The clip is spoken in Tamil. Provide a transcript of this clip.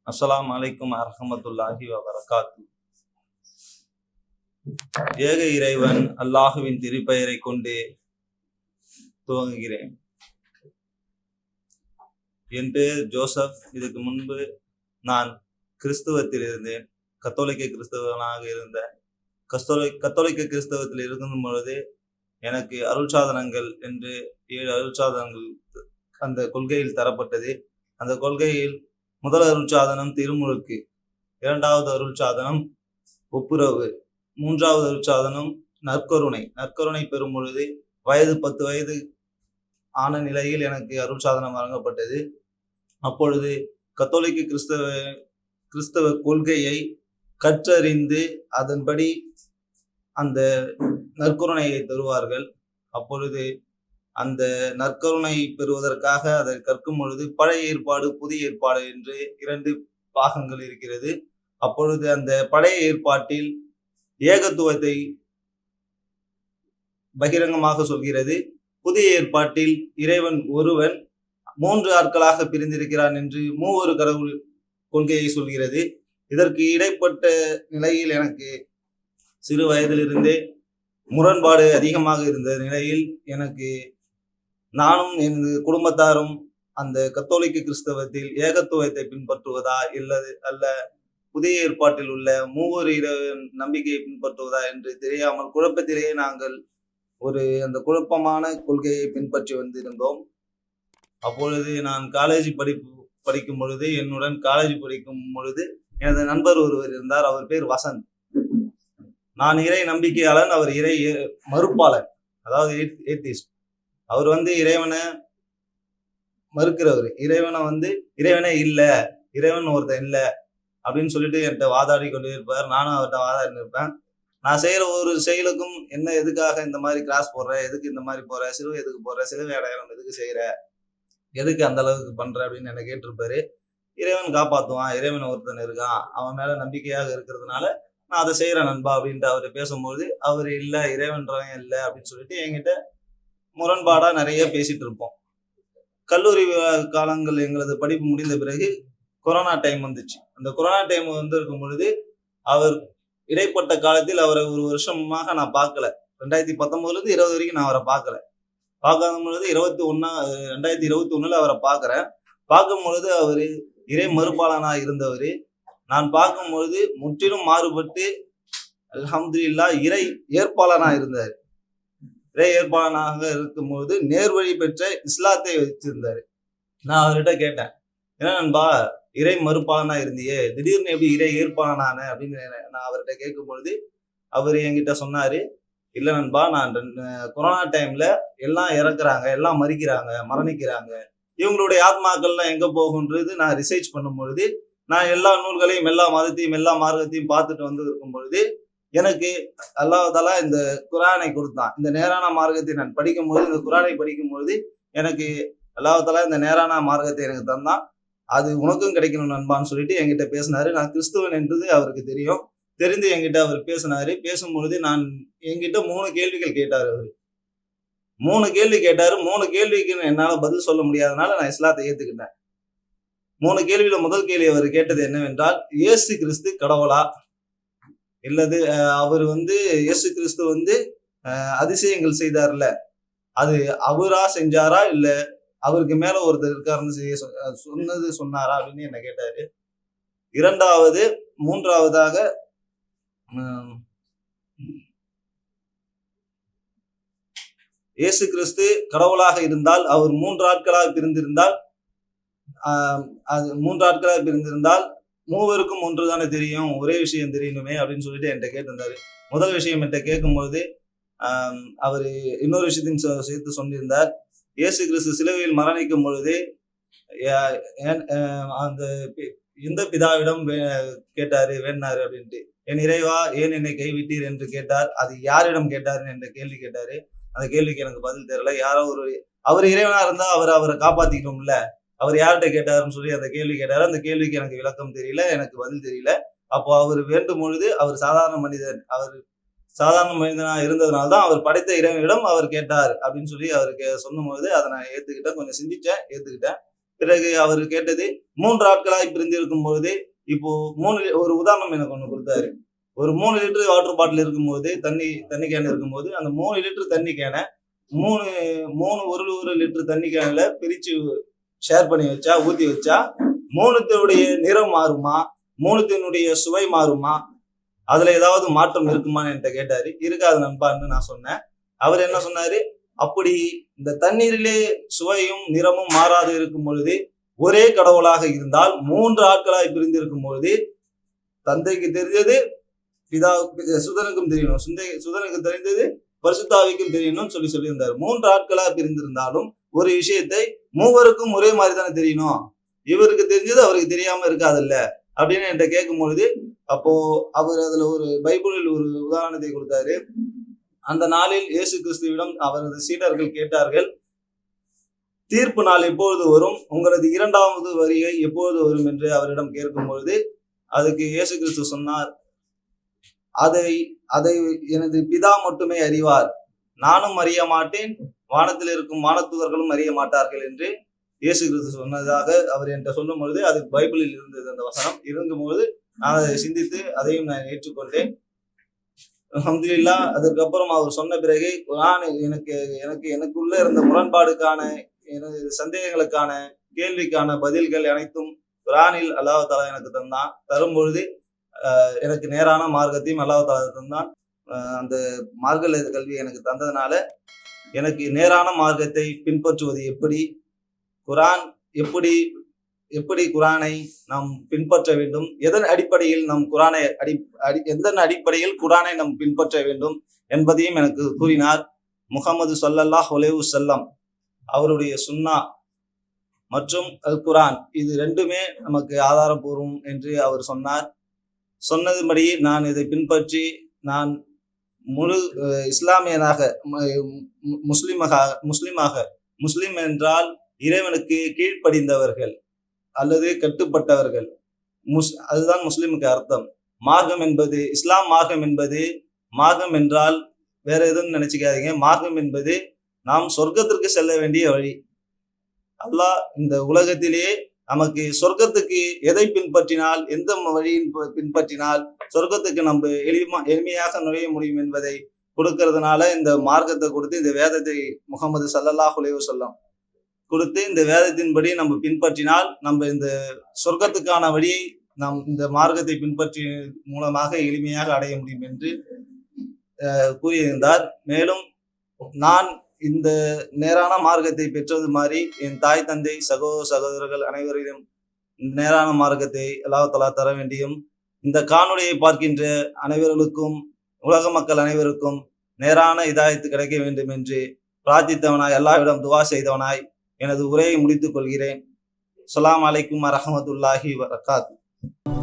அஸ்ஸலாமு அலைக்கும் வரஹ்மத்துல்லாஹி வபரகாத்து. ஏக இறைவன் அல்லாஹுவின் திருப்பெயரை கொண்டு துவங்குகிறேன். என் பேர் ஜோசப். இதுக்கு முன்பு நான் கிறிஸ்துவத்தில் இருந்தேன். கத்தோலிக்க கிறிஸ்தவனாக இருந்தேன். கத்தோலிக்க கிறிஸ்தவத்தில் இருக்கும் பொழுது எனக்கு அருள் சாதனங்கள் என்று 7 அருள் சாதனங்கள் அந்த கொள்கையில் தரப்பட்டது. அந்த கொள்கையில் முதல் அருள் சாதனம் திருமுழுக்கு, 2வது அருள் சாதனம் ஒப்புரவு, 3வது அருள் சாதனம் நற்கருணை பெறும் பொழுது 10 வயது ஆன நிலையில் எனக்கு அருள் சாதனம் வழங்கப்பட்டது. அப்பொழுது கத்தோலிக்க கிறிஸ்தவ கொள்கையை கற்றறிந்து அதன்படி அந்த நற்கருணையை தருவார்கள். அப்பொழுது அந்த நற்கருணை பெறுவதற்காக அதை கற்கும் பொழுது பழைய ஏற்பாடு புதிய ஏற்பாடு என்று 2 பாகங்கள் இருக்கிறது. அப்பொழுது அந்த பழைய ஏற்பாட்டில் ஏகத்துவத்தை பகிரங்கமாக சொல்கிறது. புதிய ஏற்பாட்டில் இறைவன் ஒருவன் 3 ஆட்களாக பிரிந்திருக்கிறான் என்று மூவொரு கடவுள் கொள்கையை சொல்கிறது. இதற்கு இடைப்பட்ட நிலையில் எனக்கு சிறு வயதிலிருந்தே முரண்பாடு அதிகமாக இருந்த நிலையில் எனக்கு நானும் எனது குடும்பத்தாரும் அந்த கத்தோலிக்க கிறிஸ்தவத்தில் ஏகத்துவத்தை பின்பற்றுவதா அல்ல புதிய ஏற்பாட்டில் உள்ள மூவொரு நம்பிக்கையை பின்பற்றுவதா என்று தெரியாமல் குழப்பத்திலேயே நாங்கள் அந்த குழப்பமான கொள்கையை பின்பற்றி வந்திருந்தோம். அப்பொழுது நான் காலேஜ் படிக்கும் பொழுது என்னுடன் காலேஜ் படிக்கும் பொழுது எனது நண்பர் ஒருவர் இருந்தார். அவர் பேர் வசந்த். நான் இறை நம்பிக்கையாளன், அவர் இறை மறுப்பாளர், அதாவது ஏத்திஸ்ட். அவர் இறைவனை மறுக்கிறவர். இறைவனே இல்லை, இறைவன் ஒருத்தன் இல்லை அப்படின்னு சொல்லிட்டு என்கிட்ட வாதாடி கொண்டு இருப்பார். நானும் அவர்கிட்ட வாதாடி இருப்பேன். நான் செய்யற ஒரு செயலுக்கும் என்ன எதுக்காக இந்த மாதிரி கிராஸ் போடுற, எதுக்கு இந்த மாதிரி போற, சிலுவை எதுக்கு போடுற, சிலுவை அடையாளம் எதுக்கு செய்யற, எதுக்கு அந்த அளவுக்கு பண்ற அப்படின்னு என்ன கேட்டிருப்பாரு. இறைவன் காப்பாற்றுவான், இறைவன் ஒருத்தன் இருக்கான், அவன் மேல நம்பிக்கையாக இருக்கிறதுனால நான் அதை செய்யறேன் நண்பா அப்படின்ட்டு அவர் பேசும்போது அவர் இல்லை இறைவன்றவன் இல்லை அப்படின்னு சொல்லிட்டு என்கிட்ட முரண்பாடா நிறைய பேசிட்டு இருப்போம். கல்லூரி காலங்கள் எங்களது படிப்பு முடிந்த பிறகு கொரோனா டைம் வந்துச்சு. அந்த கொரோனா டைம் இருக்கும் பொழுது அவர் இடைப்பட்ட காலத்தில் அவரை ஒரு வருஷமாக நான் பார்க்கல. 2019 20 வரைக்கும் நான் அவரை பார்க்காத பொழுது 2021 அவரை பார்க்கிறேன். பார்க்கும் பொழுது அவரு இறை மறுப்பாளனா இருந்தவர். நான் பார்க்கும் பொழுது முற்றிலும் மாறுபட்டு அல்ஹம்துலில்லாஹ் இறை ஏற்பாளனா இருந்தார். இறை ஏற்பாளனாக இருக்கும்போது நேர்வழி பெற்ற இஸ்லாத்தை வச்சிருந்தாரு. நான் அவர்கிட்ட கேட்டேன், ஏன்னா நண்பா இறை மறுப்பாளனா இருந்தியே, திடீர்னு எப்படி இறை ஏற்பாளனான அப்படின்னு நான் அவர்கிட்ட கேட்கும் பொழுது அவர் என்கிட்ட சொன்னாரு, இல்லை நண்பா, நான் கொரோனா டைம்ல எல்லாம் இறக்குறாங்க, எல்லாம் மரணிக்கிறாங்க, இவங்களுடைய ஆத்மாக்கள்லாம் எங்க போகுன்றது நான் ரிசர்ச் பண்ணும் பொழுது நான் எல்லா நூல்களையும் எல்லா மதத்தையும் எல்லா மார்க்கத்தையும் பார்த்துட்டு இருக்கும் பொழுது எனக்கு அல்லாஹ் தஆலா இந்த குர்ஆனை கொடுத்தான். இந்த நேரான மார்க்கத்தை நான் படிக்கும்போது, இந்த குர்ஆனை படிக்கும்போது எனக்கு அல்லாஹ் தஆலா இந்த நேரான மார்க்கத்தை எனக்கு தந்தான். அது உனக்கும் கிடைக்கணும் நண்பான்னு சொல்லிட்டு என்கிட்ட பேசினாரு. நான் கிறிஸ்துவன் என்றது அவருக்கு தெரிந்து என்கிட்ட அவர் பேசினாரு. பேசும்பொழுது என்கிட்ட 3 கேள்விகள் கேட்டார். அவரு 3 கேள்வி கேட்டாரு. 3 கேள்விக்கு என்னால பதில் சொல்ல முடியாதனால நான் இஸ்லாத்தை ஏத்துக்கிட்டேன். 3 கேள்வியில முதல் கேள்வி அவர் கேட்டது என்னவென்றால், இயேசு கிறிஸ்து கடவுளா, இல்லது அவர் இயேசு கிறிஸ்து அதிசயங்கள் செய்தார்ல, அது அவரா செஞ்சாரா இல்ல அவருக்கு மேல ஒருத்தர் இருக்காருன்னு சொன்னாரா அப்படின்னு என்ன கேட்டாரு. 3வதாக இயேசு கிறிஸ்து கடவுளாக இருந்தால் அவர் 3 ஆட்களாக பிரிந்திருந்தால் மூவருக்கும் ஒன்று தானே தெரியும், ஒரே விஷயம் தெரியணுமே அப்படின்னு சொல்லிட்டு என்கிட்ட கேட்டிருந்தாரு. முதல் விஷயம் என்கிட்ட கேட்கும்போது அவர் இன்னொரு விஷயத்தையும் சேர்த்து சொல்லியிருந்தார். இயேசு கிறிஸ்து சிலுவையில் மரணிக்கும் பொழுது அந்த எந்த பிதாவிடம் கேட்டாரு வேண்டாரு அப்படின்ட்டு, என் இறைவா ஏன் என்னை கைவிட்டீர் என்று கேட்டார். அது யாரிடம் கேட்டாருன்னு என்ற கேள்வி கேட்டாரு. அந்த கேள்விக்கு எனக்கு பதில் தெரியல. யாரோ அவர் இறைவனா இருந்தா அவரை காப்பாத்திக்கணும்ல, அவர் யார்கிட்ட கேட்டாருன்னு சொல்லி அந்த கேள்வி கேட்டாரு. அந்த கேள்விக்கு எனக்கு விளக்கம் தெரியல, எனக்கு பதில் தெரியல. அப்போ அவர் வேண்டும் பொழுது அவர் சாதாரண மனிதனா இருந்ததுனால்தான் அவர் படைத்த இறைவனிடம் அவர் கேட்டார் அப்படின்னு சொல்லி அவருக்கு சொல்லும் பொழுது அதை நான் ஏத்துக்கிட்டேன். கொஞ்சம் சிந்திச்சேன், ஏத்துக்கிட்டேன். பிறகு அவர் கேட்டது 3 ஆட்களாய் பிரிந்திருக்கும் பொழுது இப்போ ஒரு உதாரணம் எனக்கு ஒண்ணு கொடுத்தாரு. ஒரு 3 லிட்டர் வாட்டர் பாட்டில் இருக்கும்போது தண்ணி கேன் இருக்கும்போது அந்த 3 லிட்டர் தண்ணி கேனை 1 லிட்டர் தண்ணி கேன்ல பிரிச்சு ஷேர் பண்ணி வச்சா ஊத்தி வச்சா 3த்தினுடைய நிறம் மாறுமா, 3த்தினுடைய சுவை மாறுமா, அதுல ஏதாவது மாற்றம் இருக்குமான்னு என்கிட்ட கேட்டாரு. இருக்காது நண்பான்னு நான் சொன்னேன். அவர் என்ன சொன்னாரு, அப்படி இந்த தண்ணீரிலே சுவையும் நிறமும் மாறாது இருக்கும் பொழுது ஒரே கடவுளாக இருந்தால் 3 ஆட்களாய் பிரிந்திருக்கும் பொழுது தந்தைக்கு தெரிஞ்சது சுதனுக்கும் தெரியணும், சுதனுக்கு தெரிந்தது பரிசுத்தாவிக்கும் தெரியணும்னு சொல்லியிருந்தார். 3 ஆட்களாக பிரிந்திருந்தாலும் ஒரு விஷயத்தை மூவருக்கும் ஒரே மாதிரி தானே தெரியணும், இவருக்கு தெரிஞ்சது அவருக்கு தெரியாம இருக்காதுல்ல அப்படின்னு என்கிட்ட கேட்கும் பொழுது, அப்போ அவர் அதுல ஒரு பைபிளில் ஒரு உதாரணத்தை கொடுத்தாரு. அந்த நாளில் இயேசு கிறிஸ்துவிடம் அவரது சீடர்கள் கேட்டார்கள், தீர்ப்பு நாள் எப்பொழுது வரும், உங்களது 2வது வருகை எப்பொழுது வரும் என்று அவரிடம் கேட்கும் பொழுது அதுக்கு இயேசு கிறிஸ்து சொன்னார், அதை எனது பிதா மட்டுமே அறிவார், நானும் அறிய மாட்டேன், வானத்தில் இருக்கும் வானதூதர்களும் அறிய மாட்டார்கள் என்று இயேசு கிறிஸ்து சொன்னதாக அவர் என்கிட்ட சொல்லும் பொழுது அது பைபிளில் இருந்தது. அந்த வசனம் இருக்கும்போது நான் அதை சிந்தித்து அதையும் நான் ஏற்றுக்கொண்டேன். அல்ஹம்துலில்லாஹ். அதுக்கப்புறம் அவர் சொன்ன பிறகு குர்ஆன் எனக்குள்ள இருந்த முரண்பாடுக்கான எனது சந்தேகங்களுக்கான கேள்விக்கான பதில்கள் அனைத்தும் குர்ஆனில் அல்லாஹ் தஆலா எனக்கு தந்தான். தரும்பொழுது எனக்கு நேரான மார்க்கத்தையும் அல்லாஹ் தஆலா தந்தான். அந்த மார்க்க கல்வி எனக்கு தந்ததுனால எனக்கு நேரான மார்க்கத்தை பின்பற்றுவது எப்படி, குர்ஆன் எப்படி குர்ஆனை நாம் பின்பற்ற வேண்டும், எதன் அடிப்படையில் நாம் குர்ஆனை எந்தன் அடிப்படையில் குர்ஆனை நாம் பின்பற்ற வேண்டும் என்பதையும் எனக்கு கூறினார். முஹம்மது ஸல்லல்லாஹு அலைஹி வஸல்லம் அவருடைய சுன்னா மற்றும் அல் குர்ஆன் இது 2மே நமக்கு ஆதாரபூர்வம் என்று அவர் சொன்னார். சொன்னதுபடி நான் இதை பின்பற்றி நான் முழு இஸ்லாமியனாக முஸ்லிம் என்றால் இறைவனுக்கு கீழ்ப்படிந்தவர்கள் அல்லது கட்டுப்பட்டவர்கள், அதுதான் முஸ்லிமுக்கு அர்த்தம். மார்க்கம் என்பது இஸ்லாம் மார்க்கம் என்றால் வேற எதுவும் நினைச்சுக்காதீங்க. மார்க்கம் என்பது நாம் சொர்க்கத்திற்கு செல்ல வேண்டிய வழி. அல்லாஹ் இந்த உலகத்திலேயே நமக்கு சொர்க்கத்துக்கு எதை பின்பற்றினால், எந்த வழியின் பின்பற்றினால் சொர்க்கத்துக்கு நம்ம எளிமையாக நுழைய முடியும் என்பதை கொடுக்கறதுனால இந்த மார்க்கத்தை கொடுத்து, இந்த வேதத்தை முஹம்மது ஸல்லல்லாஹு அலைஹி வஸல்லம் கொடுத்து, இந்த வேதத்தின்படி நம்ம பின்பற்றினால் நம்ம இந்த சொர்க்கத்துக்கான வழியை நாம் இந்த மார்க்கத்தை பின்பற்றி மூலமாக எளிமையாக அடைய முடியும் என்று கூறியிருந்தார். மேலும் நான் இந்த நேரான மார்க்கத்தை பெற்றது மாதிரி என் தாய் தந்தை சகோதரர்கள் அனைவரையும் நேரான மார்க்கத்தை அல்லாஹ் தஆலா தர வேண்டியும், இந்த காணொளியை பார்க்கின்ற அனைவர்களுக்கும் உலக மக்கள் அனைவருக்கும் நேரான இதாயத்து கிடைக்க வேண்டும் என்று பிரார்த்தித்தவனாய் அல்லாஹ்விடம் துவா செய்தவனாய் எனது உரையை முடித்துக் கொள்கிறேன். அஸ்ஸலாமு அலைக்கும் வரஹ்மத்துல்லாஹி வபரகாத்துஹு.